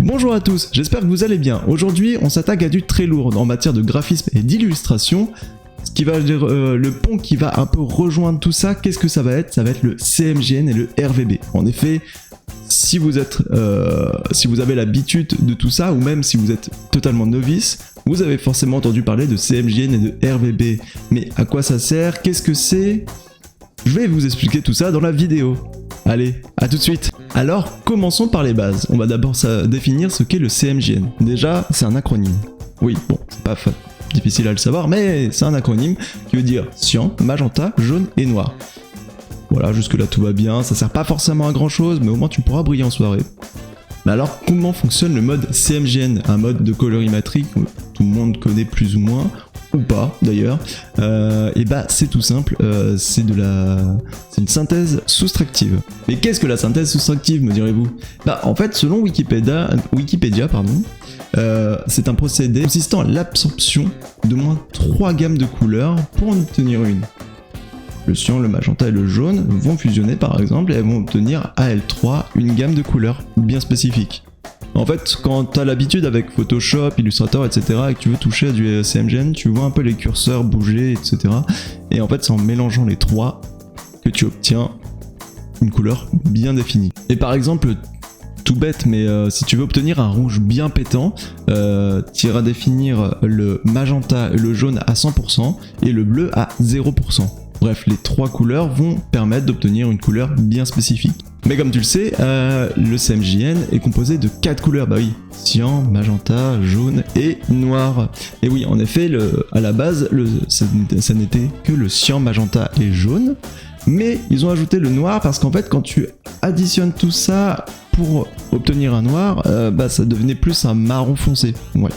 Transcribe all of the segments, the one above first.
Bonjour à tous, j'espère que vous allez bien. Aujourd'hui, on s'attaque à du très lourd en matière de graphisme et d'illustration. Ce qui va dire le pont qui va un peu rejoindre tout ça, qu'est-ce que ça va être? Ça va être le CMJN et le RVB. En effet, si vous avez l'habitude de tout ça, ou même si vous êtes totalement novice, vous avez forcément entendu parler de CMJN et de RVB. Mais à quoi ça sert? Qu'est-ce que c'est? Je vais vous expliquer tout ça dans la vidéo. Allez, à tout de suite. Alors, commençons par les bases. On va d'abord définir ce qu'est le CMJN. Déjà, c'est un acronyme. Oui, bon, c'est pas difficile à le savoir, mais c'est un acronyme qui veut dire cyan, magenta, jaune et noir. Voilà, jusque là tout va bien, ça sert pas forcément à grand chose, mais au moins tu pourras briller en soirée. Mais alors, comment fonctionne le mode CMJN? Un mode de colorimétrie que tout le monde connaît plus ou moins, ou pas d'ailleurs. Et bah c'est tout simple, c'est une synthèse soustractive. Mais qu'est-ce que la synthèse soustractive, me direz-vous? Bah en fait, selon Wikipédia, c'est un procédé consistant à l'absorption de moins 3 gammes de couleurs pour en obtenir une. Le cyan, le magenta et le jaune vont fusionner par exemple et elles vont obtenir AL3, une gamme de couleurs bien spécifique. En fait, quand tu as l'habitude avec Photoshop, Illustrator, etc. et que tu veux toucher à du CMJN, tu vois un peu les curseurs bouger, etc. Et en fait, c'est en mélangeant les trois que tu obtiens une couleur bien définie. Et par exemple, tout bête, mais si tu veux obtenir un rouge bien pétant, tu iras définir le magenta et le jaune à 100% et le bleu à 0%. Bref, les trois couleurs vont permettre d'obtenir une couleur bien spécifique. Mais comme tu le sais, le CMJN est composé de 4 couleurs, bah oui, cyan, magenta, jaune et noir. Et oui, en effet, à la base, ça n'était que le cyan, magenta et jaune, mais ils ont ajouté le noir parce qu'en fait, quand tu additionnes tout ça pour obtenir un noir, bah ça devenait plus un marron foncé, ouais.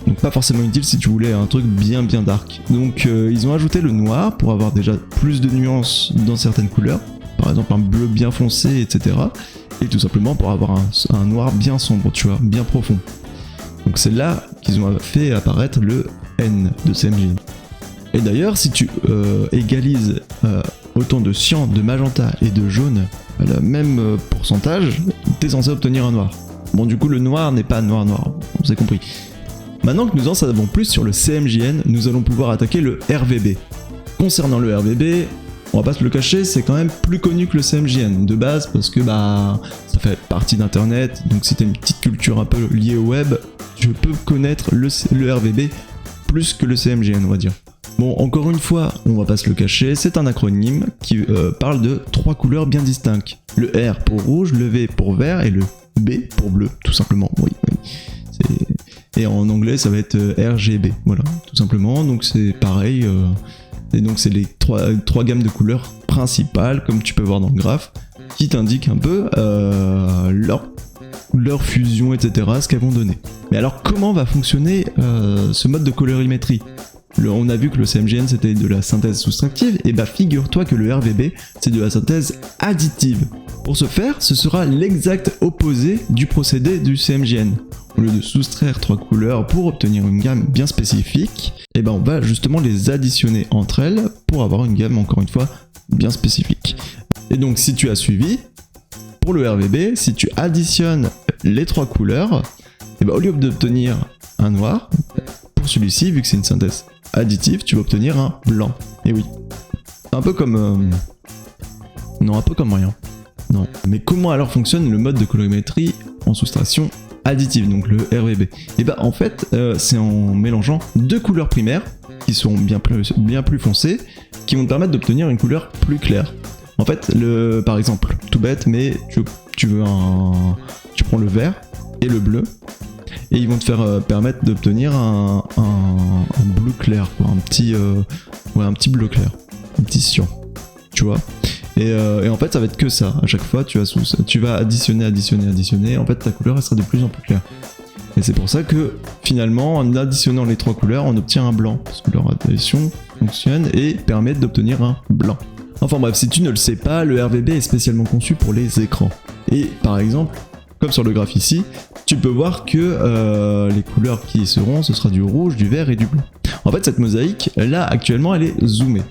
Donc pas forcément utile si tu voulais un truc bien dark. Donc ils ont ajouté le noir pour avoir déjà plus de nuances dans certaines couleurs, par exemple un bleu bien foncé, etc. Et tout simplement pour avoir un noir bien sombre, tu vois, bien profond. Donc c'est là qu'ils ont fait apparaître le N de CMJN. Et d'ailleurs, si tu égalises autant de cyan, de magenta et de jaune à le même pourcentage, t'es censé obtenir un noir. Bon, du coup, le noir n'est pas noir, on s'est compris. Maintenant que nous en savons plus sur le CMJN, nous allons pouvoir attaquer le RVB. Concernant le RVB, on va pas se le cacher, c'est quand même plus connu que le CMJN de base parce que bah ça fait partie d'internet, donc si t'as une petite culture un peu liée au web, tu peux connaître le RVB plus que le CMJN, on va dire. Bon, encore une fois, on va pas se le cacher, c'est un acronyme qui parle de 3 couleurs bien distinctes. Le R pour rouge, le V pour vert et le B pour bleu, tout simplement. Oui. Et en anglais, ça va être RGB, voilà, tout simplement. Donc c'est pareil. Et donc c'est les trois gammes de couleurs principales, comme tu peux voir dans le graphe, qui t'indiquent un peu leur fusion, etc., ce qu'elles vont donner. Mais alors, comment va fonctionner ce mode de colorimétrie? On a vu que le CMJN c'était de la synthèse soustractive, et bah figure-toi que le RVB c'est de la synthèse additive. Pour ce faire, ce sera l'exact opposé du procédé du CMJN. Au lieu de soustraire 3 couleurs pour obtenir une gamme bien spécifique, et ben on va justement les additionner entre elles pour avoir une gamme encore une fois bien spécifique. Et donc si tu as suivi, pour le RVB, si tu additionnes les 3 couleurs, et ben au lieu d'obtenir un noir, pour celui-ci, vu que c'est une synthèse additive, tu vas obtenir un blanc. Et oui. Un peu comme... Non, un peu comme rien. Non. Mais comment alors fonctionne le mode de colorimétrie en soustraction additive, donc le RVB? Et bah en fait, c'est en mélangeant 2 couleurs primaires, qui sont bien plus foncées, qui vont te permettre d'obtenir une couleur plus claire. En fait, par exemple, tout bête, mais tu prends le vert et le bleu, et ils vont te faire permettre d'obtenir un bleu clair, quoi, un petit bleu clair, un petit cyan, tu vois. Et en fait, ça va être que ça. À chaque fois, tu vas additionner. En fait, ta couleur elle sera de plus en plus claire. Et c'est pour ça que finalement, en additionnant les 3 couleurs, on obtient un blanc, parce que leur addition fonctionne et permet d'obtenir un blanc. Enfin bref, si tu ne le sais pas, le RVB est spécialement conçu pour les écrans. Et par exemple, comme sur le graphe ici, tu peux voir que les couleurs qui y seront, ce sera du rouge, du vert et du bleu. En fait, cette mosaïque, là, actuellement, elle est zoomée.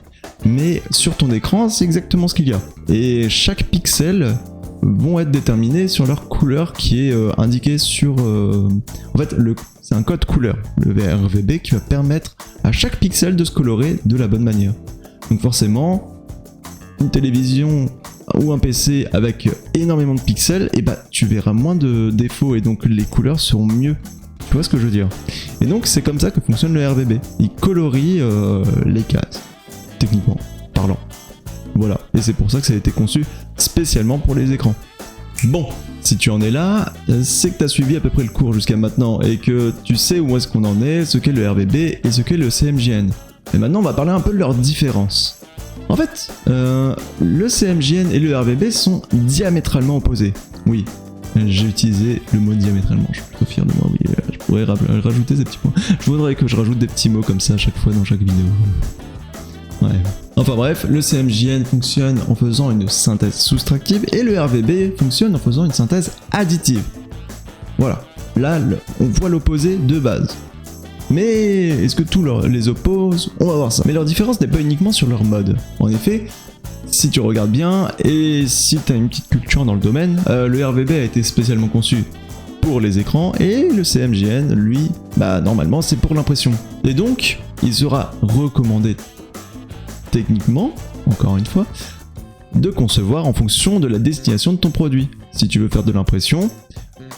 Mais sur ton écran, c'est exactement ce qu'il y a. Et chaque pixel vont être déterminés sur leur couleur qui est indiquée sur... En fait, c'est un code couleur, le RGB, qui va permettre à chaque pixel de se colorer de la bonne manière. Donc forcément, une télévision ou un PC avec énormément de pixels, et bah tu verras moins de défauts et donc les couleurs seront mieux. Tu vois ce que je veux dire? Et donc c'est comme ça que fonctionne le RGB. Il colorie les cases, techniquement parlant. Voilà, et c'est pour ça que ça a été conçu spécialement pour les écrans. Bon, si tu en es là, c'est que tu as suivi à peu près le cours jusqu'à maintenant et que tu sais où est-ce qu'on en est, ce qu'est le RGB et ce qu'est le CMJN. Et maintenant on va parler un peu de leurs différences. En fait, le CMJN et le RGB sont diamétralement opposés. Oui, j'ai utilisé le mot diamétralement, je suis plutôt fier de moi, oui, je pourrais rajouter ces petits points. Je voudrais que je rajoute des petits mots comme ça à chaque fois dans chaque vidéo. Ouais. Enfin bref, le CMJN fonctionne en faisant une synthèse soustractive et le RGB fonctionne en faisant une synthèse additive. Voilà, là on voit l'opposé de base. Mais est-ce que tout les oppose? On va voir ça. Mais leur différence n'est pas uniquement sur leur mode. En effet, si tu regardes bien et si tu as une petite culture dans le domaine, le RGB a été spécialement conçu pour les écrans et le CMJN, lui, bah normalement c'est pour l'impression. Et donc, il sera recommandé techniquement, encore une fois, de concevoir en fonction de la destination de ton produit. Si tu veux faire de l'impression,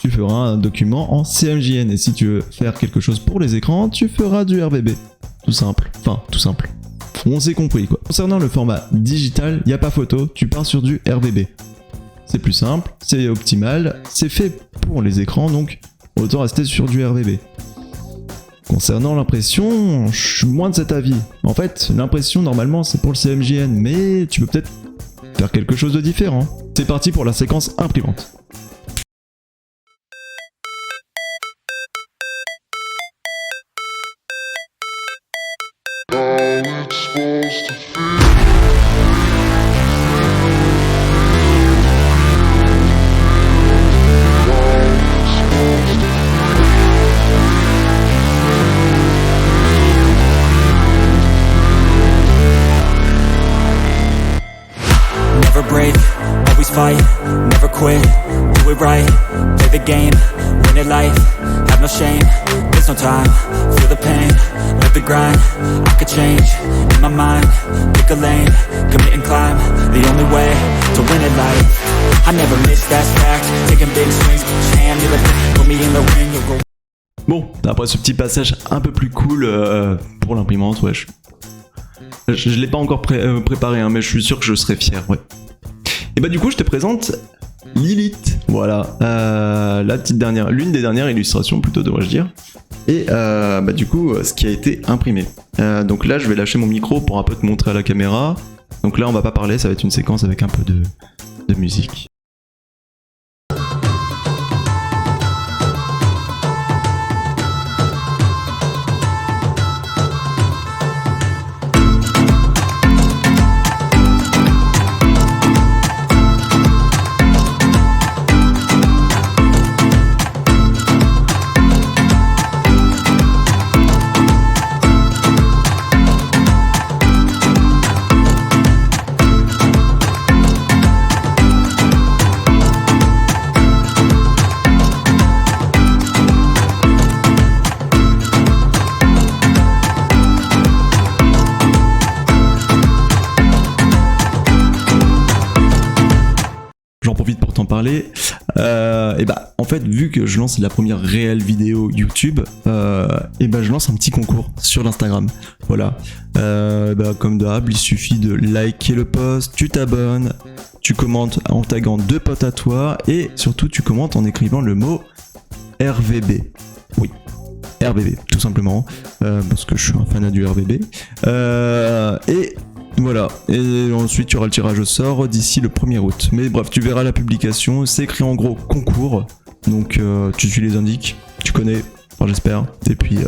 tu feras un document en CMJN, et si tu veux faire quelque chose pour les écrans, tu feras du RGB. Tout simple. Enfin, tout simple. On s'est compris quoi. Concernant le format digital, il n'y a pas photo, tu pars sur du RGB. C'est plus simple, c'est optimal, c'est fait pour les écrans, donc autant rester sur du RGB. Concernant l'impression, je suis moins de cet avis. En fait, l'impression normalement c'est pour le CMJN, mais tu peux peut-être faire quelque chose de différent. C'est parti pour la séquence imprimante. Never break, always fight, never quit, do it right, play the game, win it life, have no shame, there's no time, feel the pain, live the grind, I could change, in my mind, pick a lane, commit and climb, the only way to win it life, I never miss that fact, taking big swings, push hand, you're like, put me in the ring, you'll go. Bon, après ce petit passage un peu plus cool pour l'imprimante, ouais, je l'ai pas encore préparé, hein, mais je suis sûr que je serai fier, ouais. Et bah du coup je te présente Lilith, voilà, la petite dernière, l'une des dernières illustrations plutôt devrais-je dire, et bah du coup ce qui a été imprimé. Donc là je vais lâcher mon micro pour un peu te montrer à la caméra, donc là on va pas parler, ça va être une séquence avec un peu de musique. J'en profite pour t'en parler. Et bah en fait vu que je lance la première réelle vidéo YouTube, et bah je lance un petit concours sur l'Instagram. Voilà. Bah, comme d'hab, il suffit de liker le post, tu t'abonnes, tu commentes en taguant 2 potes à toi et surtout tu commentes en écrivant le mot RGB. Oui. RGB, tout simplement, parce que je suis un fanat du RGB. Et voilà, et ensuite tu auras le tirage au sort d'ici le 1er août. Mais bref, tu verras la publication, c'est écrit en gros concours, donc tu suis les indiques, tu connais, enfin j'espère, et puis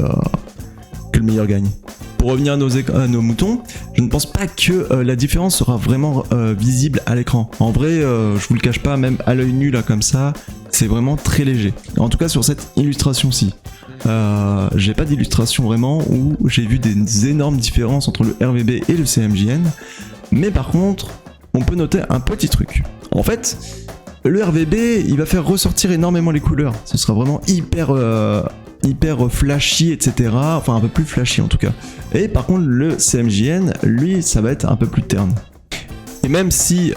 que le meilleur gagne. Pour revenir à nos moutons, je ne pense pas que la différence sera vraiment visible à l'écran. En vrai, je vous le cache pas, même à l'œil nu là comme ça, c'est vraiment très léger. En tout cas sur cette illustration-ci. J'ai pas d'illustration vraiment où j'ai vu des énormes différences entre le RGB et le CMJN, mais par contre on peut noter un petit truc. En fait le RVB, il va faire ressortir énormément les couleurs. Ce sera vraiment hyper flashy, etc. Enfin, un peu plus flashy en tout cas. Et par contre, le CMJN, lui, ça va être un peu plus terne. Et même si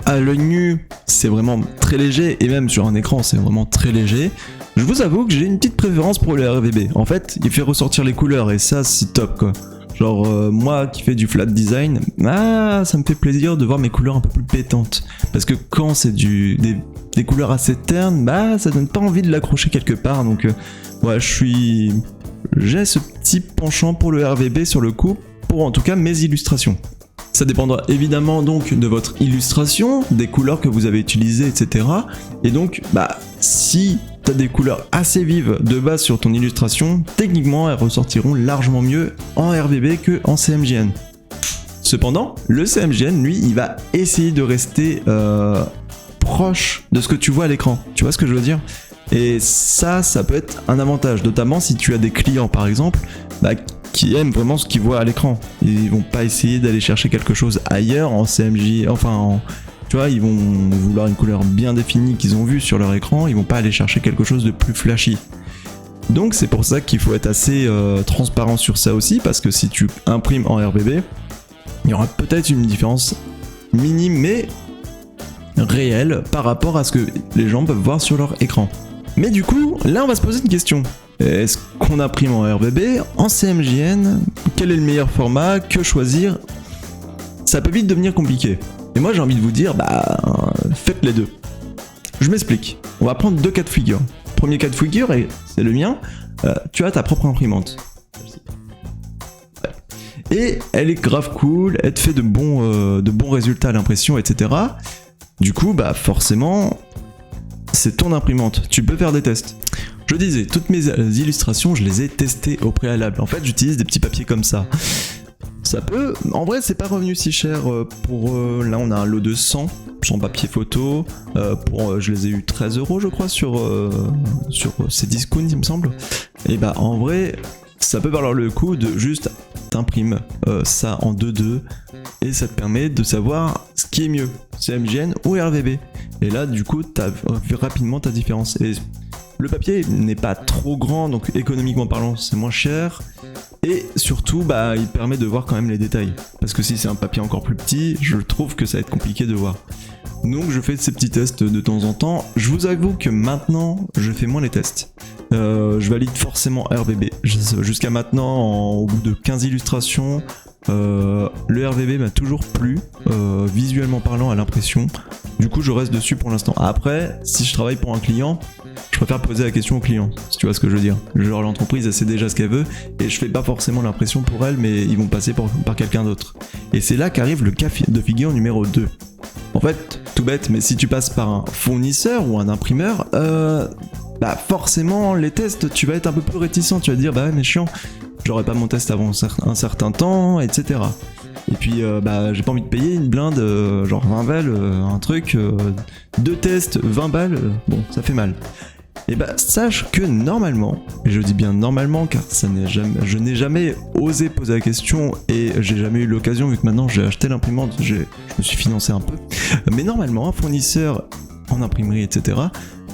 à l'œil nu, c'est vraiment très léger, et même sur un écran, c'est vraiment très léger, je vous avoue que j'ai une petite préférence pour le RVB. En fait, il fait ressortir les couleurs, et ça, c'est top, quoi. Genre, moi qui fais du flat design, ça me fait plaisir de voir mes couleurs un peu plus pétantes. Parce que quand c'est des couleurs assez ternes, ça donne pas envie de l'accrocher quelque part. Donc, ouais, j'ai ce petit penchant pour le RVB sur le coup, pour en tout cas mes illustrations. Ça dépendra évidemment donc de votre illustration, des couleurs que vous avez utilisées, etc. Et donc, si tu as des couleurs assez vives de base sur ton illustration, techniquement elles ressortiront largement mieux en RVB que en CMJN. Cependant, le CMJN, lui, il va essayer de rester proche de ce que tu vois à l'écran. Tu vois ce que je veux dire ? Et ça peut être un avantage, notamment si tu as des clients par exemple, qui aiment vraiment ce qu'ils voient à l'écran. Ils vont pas essayer d'aller chercher quelque chose ailleurs en CMJ, tu vois, ils vont vouloir une couleur bien définie qu'ils ont vue sur leur écran, ils vont pas aller chercher quelque chose de plus flashy. Donc c'est pour ça qu'il faut être assez transparent sur ça aussi, parce que si tu imprimes en RVB, il y aura peut-être une différence minime mais réelle par rapport à ce que les gens peuvent voir sur leur écran. Mais du coup, là on va se poser une question. Est-ce qu'on imprime en RVB, en CMJN? Quel est le meilleur format? Que choisir? Ça peut vite devenir compliqué. Et moi j'ai envie de vous dire, faites les deux. Je m'explique. On va prendre deux cas de figure. Premier cas de figure, et c'est le mien, tu as ta propre imprimante. Et elle est grave cool, elle te fait de bons résultats à l'impression, etc. Du coup, forcément, c'est ton imprimante. Tu peux faire des tests. Je disais, toutes mes illustrations, je les ai testées au préalable. En fait, j'utilise des petits papiers comme ça. Ça peut... En vrai, c'est pas revenu si cher pour... là, on a un lot de 100 papier photo. Je les ai eu 13 € je crois, sur Cdiscount, il me semble. Et en vrai, ça peut valoir le coup de juste t'imprimes ça en 2-2 et ça te permet de savoir ce qui est mieux, CMJN ou RVB. Et là, du coup, t'as vu rapidement ta différence. Et le papier n'est pas trop grand, donc économiquement parlant, c'est moins cher. Et surtout, il permet de voir quand même les détails. Parce que si c'est un papier encore plus petit, je trouve que ça va être compliqué de voir. Donc je fais ces petits tests de temps en temps. Je vous avoue que maintenant, je fais moins les tests. Je valide forcément RVB. Jusqu'à maintenant, au bout de 15 illustrations, le RVB m'a toujours plu, visuellement parlant à l'impression. Du coup, je reste dessus pour l'instant. Après, si je travaille pour un client, je préfère poser la question au client, si tu vois ce que je veux dire. Genre l'entreprise, elle sait déjà ce qu'elle veut, et je fais pas forcément l'impression pour elle, mais ils vont passer par quelqu'un d'autre. Et c'est là qu'arrive le cas de figure numéro 2. En fait, tout bête, mais si tu passes par un fournisseur ou un imprimeur, forcément, les tests, tu vas être un peu plus réticent, tu vas te dire, mais chiant, j'aurai pas mon test avant un certain temps, etc. Et puis, j'ai pas envie de payer une blinde, genre 20 balles, un truc, 2 tests, 20 balles, bon, ça fait mal. Et sache que normalement, et je dis bien normalement car je n'ai jamais osé poser la question et j'ai jamais eu l'occasion vu que maintenant j'ai acheté l'imprimante, je me suis financé un peu, mais normalement un fournisseur en imprimerie, etc.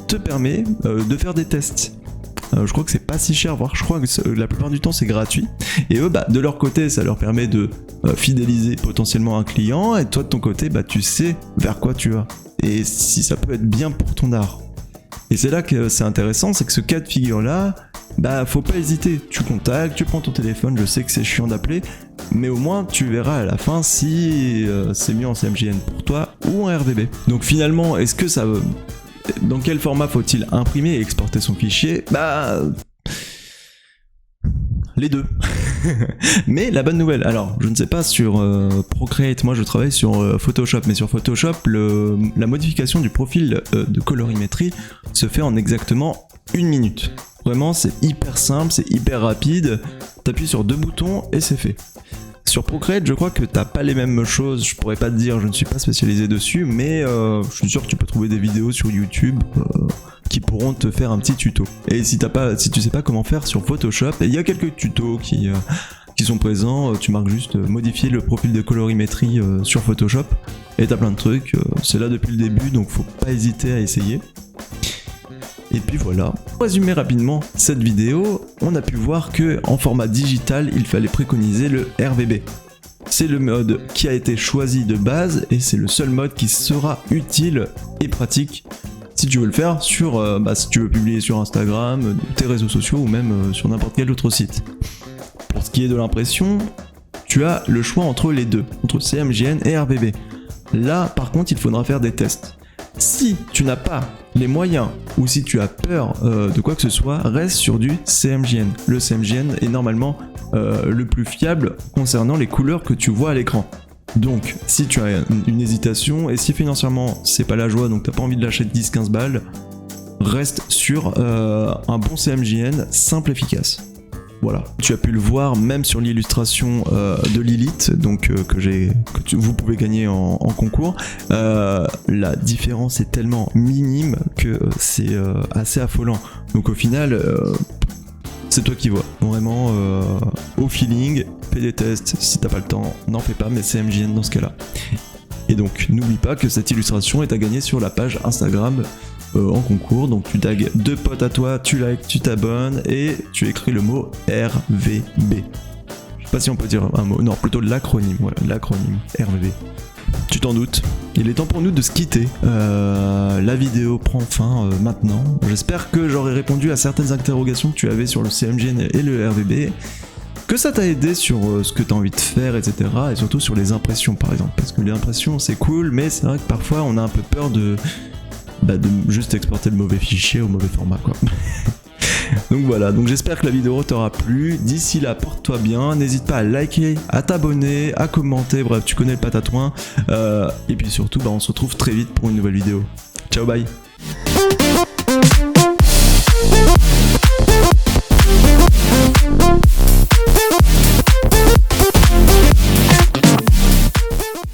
te permet de faire des tests. Je crois que c'est pas si cher, voire je crois que la plupart du temps c'est gratuit. Et eux, de leur côté, ça leur permet de fidéliser potentiellement un client, et toi de ton côté, tu sais vers quoi tu vas. Et si ça peut être bien pour ton art. Et c'est là que c'est intéressant, c'est que ce cas de figure-là, faut pas hésiter. Tu contactes, tu prends ton téléphone, je sais que c'est chiant d'appeler, mais au moins tu verras à la fin si c'est mieux en CMJN pour toi ou en RVB. Donc finalement, est-ce que ça... Dans quel format faut-il imprimer et exporter son fichier ? Les deux. Mais la bonne nouvelle, alors je ne sais pas sur Procreate, moi je travaille sur Photoshop, mais sur Photoshop, la modification du profil de colorimétrie se fait en exactement 1 minute. Vraiment, c'est hyper simple, c'est hyper rapide, t'appuies sur 2 boutons et c'est fait. Sur Procreate, je crois que t'as pas les mêmes choses, je pourrais pas te dire, je ne suis pas spécialisé dessus, mais je suis sûr que tu peux trouver des vidéos sur YouTube qui pourront te faire un petit tuto. Et si tu sais pas comment faire sur Photoshop, il y a quelques tutos qui sont présents, tu marques juste modifier le profil de colorimétrie sur Photoshop, et t'as plein de trucs, c'est là depuis le début, donc faut pas hésiter à essayer. Et puis voilà. Pour résumer rapidement cette vidéo, on a pu voir que en format digital, il fallait préconiser le RVB. C'est le mode qui a été choisi de base et c'est le seul mode qui sera utile et pratique si tu veux le faire sur, si tu veux publier sur Instagram, tes réseaux sociaux ou même sur n'importe quel autre site. Pour ce qui est de l'impression, tu as le choix entre les deux, entre CMJN et RVB. Là, par contre, il faudra faire des tests. Si tu n'as pas les moyens ou si tu as peur de quoi que ce soit, reste sur du CMJN. Le CMJN est normalement le plus fiable concernant les couleurs que tu vois à l'écran. Donc, si tu as une hésitation et si financièrement c'est pas la joie, donc t'as pas envie de lâcher 10-15 balles, reste sur un bon CMJN simple et efficace. Voilà, tu as pu le voir même sur l'illustration de Lilith, donc vous pouvez gagner en concours. La différence est tellement minime que c'est assez affolant. Donc au final, c'est toi qui vois. Vraiment, au feeling, fais des tests. Si t'as pas le temps, n'en fais pas, mais c'est CMJN dans ce cas-là. Et donc, n'oublie pas que cette illustration est à gagner sur la page Instagram en concours. Donc, tu tags 2 potes à toi, tu likes, tu t'abonnes et tu écris le mot RVB. Je sais pas si on peut dire un mot, non, plutôt l'acronyme. Voilà, l'acronyme RVB. Tu t'en doutes, il est temps pour nous de se quitter. La vidéo prend fin maintenant. J'espère que j'aurai répondu à certaines interrogations que tu avais sur le CMJN et le RVB. Que ça t'a aidé sur ce que t'as envie de faire, etc. Et surtout sur les impressions par exemple. Parce que les impressions c'est cool, mais c'est vrai que parfois on a un peu peur de juste exporter le mauvais fichier au mauvais format quoi. Donc voilà, donc j'espère que la vidéo t'aura plu. D'ici là, porte-toi bien, n'hésite pas à liker, à t'abonner, à commenter, bref, tu connais le patatouin. Et puis surtout, on se retrouve très vite pour une nouvelle vidéo. Ciao, bye.